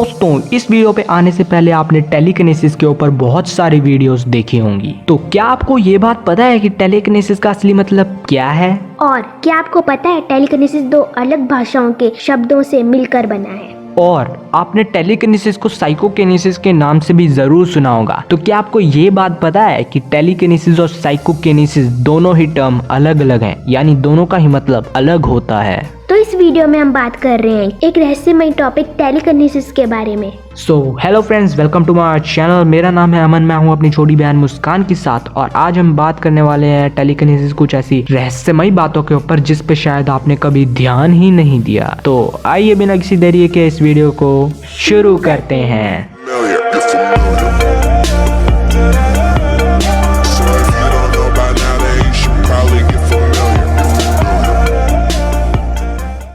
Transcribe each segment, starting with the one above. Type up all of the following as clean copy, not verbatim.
दोस्तों इस वीडियो पे आने से पहले आपने टेलीकिनेसिस के ऊपर बहुत सारी वीडियोस देखी होंगी। तो क्या आपको ये बात पता है कि टेलीकिनेसिस का असली मतलब क्या है? और क्या आपको पता है टेलीकिनेसिस दो अलग भाषाओं के शब्दों से मिलकर बना है? और आपने टेलीकिनेसिस को साइकोकिनेसिस के नाम से भी जरूर सुना होगा। तो क्या आपको ये बात पता है कि टेलीकिनेसिस और साइकोकिनेसिस दोनों ही टर्म अलग अलग हैं, यानी दोनों का ही मतलब अलग होता है। तो इस वीडियो में हम बात कर रहे हैं एक रहस्यमय टॉपिक टेलीकिनेसिस के बारे में। So hello friends, welcome to my channel. मेरा नाम है अमन, मैं हूँ अपनी छोटी बहन मुस्कान के साथ, और आज हम बात करने वाले हैं टेलीकिनेसिस कुछ ऐसी रहस्यमयी बातों के ऊपर जिस पे शायद आपने कभी ध्यान ही नहीं दिया। तो आइए बिना किसी देरी के इस वीडियो को शुरू करते हैं।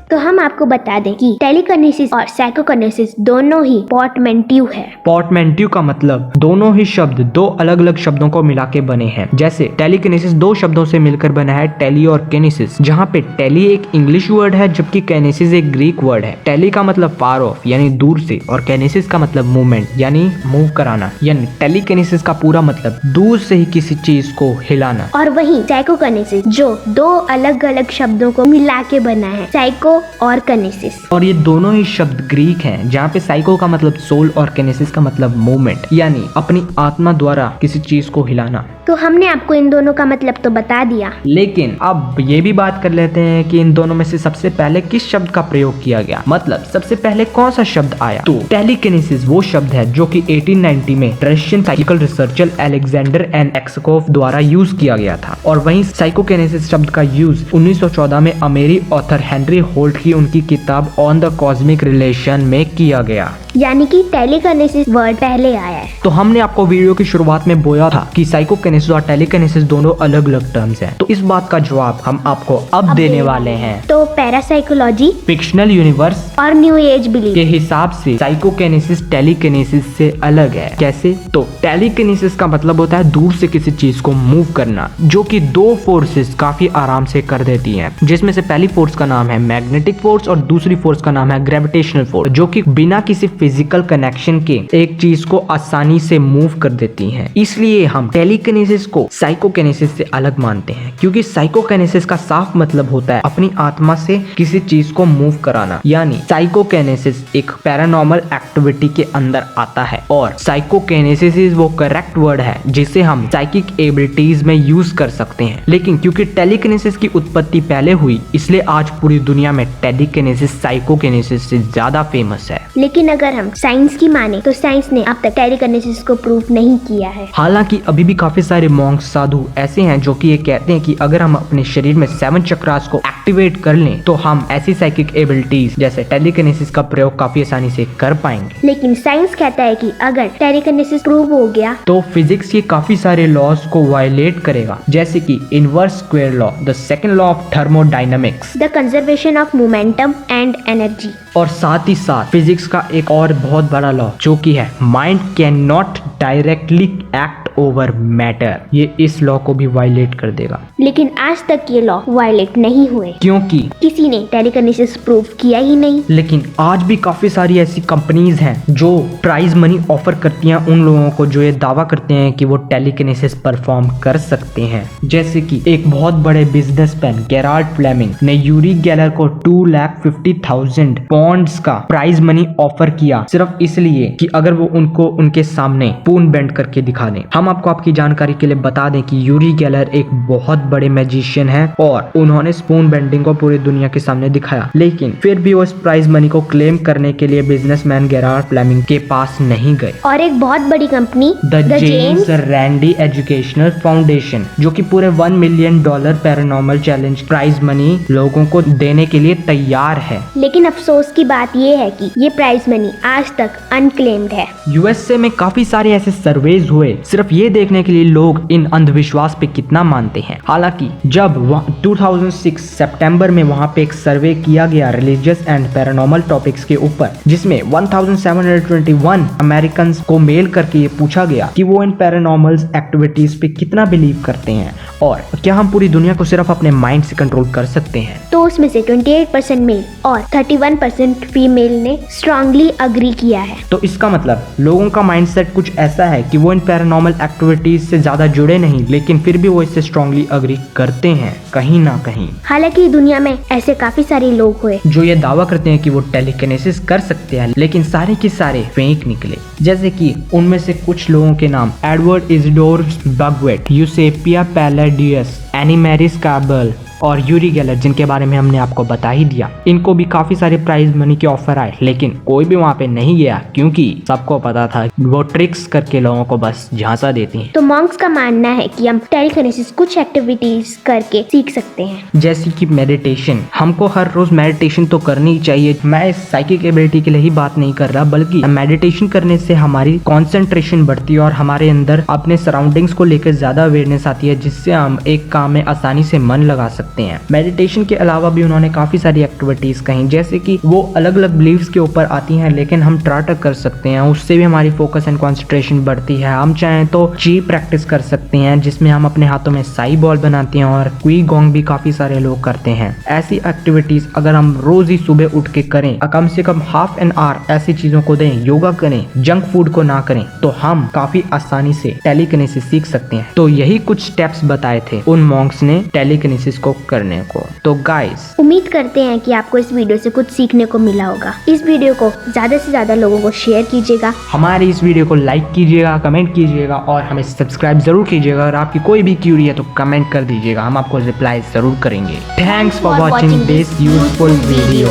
तो हम आपको बता दें कि टेलीकिनेसिस और साइकोकिनेसिस दोनों ही पोर्टमैंट्यू है। पोर्टमैंट्यू का मतलब दोनों ही शब्द दो अलग अलग शब्दों को मिला के बने हैं। जैसे टेलीकिनेसिस दो शब्दों से मिलकर बना है, टेली और किनेसिस, जहाँ पे टेली एक इंग्लिश वर्ड है जबकि किनेसिस एक ग्रीक वर्ड है। टेली का मतलब फार ऑफ यानी दूर से, और किनेसिस का मतलब मूवमेंट यानी मूव कराना। यानी टेलीकिनेसिस का पूरा मतलब दूर से ही किसी चीज को हिलाना। और वहीं साइकोकिनेसिस जो दो अलग अलग शब्दों को मिला के बना है, साइको और किनेसिस। और ये दोनों ही शब्द ग्रीक हैं, जहाँ पे साइको का मतलब सोल और किनेसिस का मतलब मूवमेंट यानी अपनी आत्मा द्वारा किसी चीज को हिलाना। तो हमने आपको इन दोनों का मतलब तो बता दिया, लेकिन अब ये भी बात कर लेते हैं कि इन दोनों में से सबसे पहले किस शब्द का प्रयोग किया गया, मतलब सबसे पहले कौन सा शब्द आया। तो टेलीकिनेसिस वो शब्द है जो कि 1890 में Russian psychical researcher Alexander N Aksakov द्वारा यूज किया गया था। और वहीं साइकोकिनेसिस शब्द का यूज 1914 में अमेरिकी ऑथर हेनरी होल्ट की उनकी किताब ऑन द कॉस्मिक रिलेशन में किया गया। यानी कि टेलीकिनेसिस वर्ड पहले आया है। तो हमने आपको वीडियो की शुरुआत में बोला था कि साइकोकिनेसिस और टेलीकिनेसिस दोनों अलग अलग टर्म्स हैं। तो इस बात का जवाब हम आपको अब देने वाले हैं। तो पैरासाइकोलॉजी, फिक्शनल यूनिवर्स और न्यू एज बिलीफ के हिसाब से साइकोकिनेसिस टेलीकिनेसिस से अलग है। कैसे? तो टेलीकिनेसिस का मतलब होता है दूर से किसी चीज को मूव करना, जो कि दो फोर्सेस काफी आराम से कर देती हैं, जिसमें से पहली फोर्स का नाम है मैग्नेटिक फोर्स और दूसरी फोर्स का नाम है ग्रेविटेशनल फोर्स, जो कि बिना किसी फिजिकल कनेक्शन के एक चीज को आसानी से मूव कर देती हैं। इसलिए हम टेलीकिनेसिस को साइकोकिनेसिस से अलग मानते हैं, क्योंकि साइकोकिनेसिस का साफ मतलब होता है अपनी आत्मा से किसी चीज को मूव कराना। यानी साइकोकिनेसिस एक पैरानॉर्मल एक्टिविटी के अंदर आता है, और साइकोकिनेसिस वो करेक्ट वर्ड है जिसे हम साइकिक एबिलिटीज में यूज कर सकते हैं। लेकिन क्योंकि टेलीकिनेसिस की उत्पत्ति पहले हुई, इसलिए आज पूरी दुनिया में टेलीकिनेसिस साइकोकिनेसिस से ज्यादा फेमस है। लेकिन अगर हम साइंस की माने तो साइंस ने अब तक टेलीकिनेसिस को प्रूव नहीं किया है। हालांकि अभी भी काफी सारे मॉन्क्स साधु ऐसे हैं जो कि ये कहते हैं कि अगर हम अपने शरीर में 7 चक्रास को एक्टिवेट कर लें तो हम ऐसी साइकिक एबिलिटीज जैसे टेलीकिनेसिस का प्रयोग काफी आसानी से कर पाएंगे। लेकिन साइंस कहता है कि अगर टेलीकिनेसिस प्रूव हो गया तो फिजिक्स के काफी सारे लॉज को वायलेट करेगा, जैसे कि inverse square law, the second law of thermodynamics, the conservation of momentum and energy. और साथ ही साथ फिजिक्स का एक और बहुत बड़ा लॉ जो कि है mind can not directly act over matter, ये इस लॉ को भी वायलेट कर देगा। लेकिन आज तक ये लॉ वायलेट नहीं हुए, क्योंकि किसी ने टेलीकिनेसिस प्रूव किया ही नहीं। लेकिन आज भी काफी सारी ऐसी कंपनीज हैं जो प्राइज मनी ऑफर करती हैं उन लोगों को जो ये दावा करते हैं कि वो टेलीकिनेसिस परफॉर्म कर सकते हैं। जैसे कि एक बहुत बड़े बिजनेसमैन गेराल्ड फ्लेमिंग ने यूरी गेलर को 2,50,000 पॉन्ड्स का प्राइज मनी ऑफर किया, सिर्फ इसलिए कि अगर वो उनको उनके सामने स्पून बेंड करके दिखा दें। हम आपको आपकी जानकारी के लिए बता दें कि यूरी गेलर एक बहुत बड़े मैजिशियन है, और उन्होंने स्पून बेंडिंग को पूरी दुनिया के सामने दिखाया, लेकिन फिर भी वो इस प्राइज मनी को क्लेम करने के लिए बिजनेसमैन गेराल्ड फ्लेमिंग के पास नहीं गए। और एक बहुत बड़ी company the James Randi educational foundation, जो कि पूरे $1 million paranormal challenge prize money लोगों को देने के लिए तैयार है। लेकिन अफसोस की बात यह है कि ये प्राइज मनी आज तक अनक्लेम्ड है। यूएसए में काफी सारे ऐसे सर्वेज हुए सिर्फ ये देखने के लिए लोग इन अंधविश्वास पे कितना मानते हैं। हालांकि जब 2006 सितंबर में वहां पे एक सर्वे किया गया रिलीजियस एंड पैरानॉर्मल टॉपिक्स के ऊपर, जिसमें 1721 अमेरिकन को मेल करके ये पूछा गया कि वो इन पैरानॉर्मल एक्टिविटीज पे कितना बिलीव करते हैं और क्या हम पूरी दुनिया को सिर्फ अपने माइंड से कंट्रोल कर सकते हैं। तो उसमें से 28% मेल और 31% फीमेल ने स्ट्रांगली अग्री किया है। तो इसका मतलब लोगों का माइंडसेट कुछ ऐसा है कि वो इन पैरानॉर्मल एक्टिविटीज से ज्यादा जुड़े नहीं, लेकिन फिर भी वो इससे स्ट्रांगली अग्री करते हैं कहीं ना कहीं। हालांकि दुनिया में ऐसे काफी सारे लोग हुए जो ये दावा करते हैं कि वो टेलीकिनेसिस कर सकते हैं, लेकिन सारे के सारे फेक निकले। जैसे कि उनमें से कुछ लोगों के नाम एडवर्ड इजिडोर बगवेट, यूसेपिया पैलाडियस, एनीमेरिस काबल और यूरी गेलर, जिनके बारे में हमने आपको बता ही दिया। इनको भी काफी सारे प्राइज मनी के ऑफर आए, लेकिन कोई भी वहाँ पे नहीं गया क्योंकि सबको पता था वो ट्रिक्स करके लोगों को बस झांसा देती हैं। तो मॉन्क्स का मानना है कि हम टेलीकिनेसिस कुछ एक्टिविटीज करके सीख सकते हैं, जैसे कि मेडिटेशन। हमको हर रोज मेडिटेशन तो करनी ही चाहिए। मैं इस साइकिक एबिलिटी के लिए ही बात नहीं कर रहा, बल्कि मेडिटेशन करने से हमारी कॉन्सेंट्रेशन बढ़ती है और हमारे अंदर अपने सराउंडिंग्स को लेकर ज्यादा अवेयरनेस आती है, जिससे हम एक काम में आसानी से मन लगा सकते हैं। मेडिटेशन के अलावा भी उन्होंने काफी सारी एक्टिविटीज कही, जैसे कि वो अलग अलग बिलीव्स के ऊपर आती हैं, लेकिन हम ट्राई कर सकते हैं, उससे भी हमारी फोकस एंड कंसंट्रेशन बढ़ती है। हम चाहें तो ची प्रैक्टिस कर सकते हैं, जिसमें हम अपने हाथों में साई बॉल बनाते हैं, और क्वी गोंग भी काफी सारे लोग करते हैं। ऐसी एक्टिविटीज अगर हम रोज ही सुबह उठ के करें, कम से कम हाफ एन आवर ऐसी चीजों को दें, योगा करें, जंक फूड को ना करें, तो हम काफी आसानी से टेलीकिनेसिस सीख सकते हैं। तो यही कुछ स्टेप्स बताए थे उन मॉन्क्स ने टेलीकिनेसिस को करने को। तो गाइस, उम्मीद करते हैं कि आपको इस वीडियो से कुछ सीखने को मिला होगा। इस वीडियो को ज्यादा से ज्यादा लोगों को शेयर कीजिएगा, हमारी इस वीडियो को लाइक कीजिएगा, कमेंट कीजिएगा और हमें सब्सक्राइब जरूर कीजिएगा। अगर आपकी कोई भी क्यूरी है तो कमेंट कर दीजिएगा, हम आपको रिप्लाई जरूर करेंगे। Thanks for watching this useful video.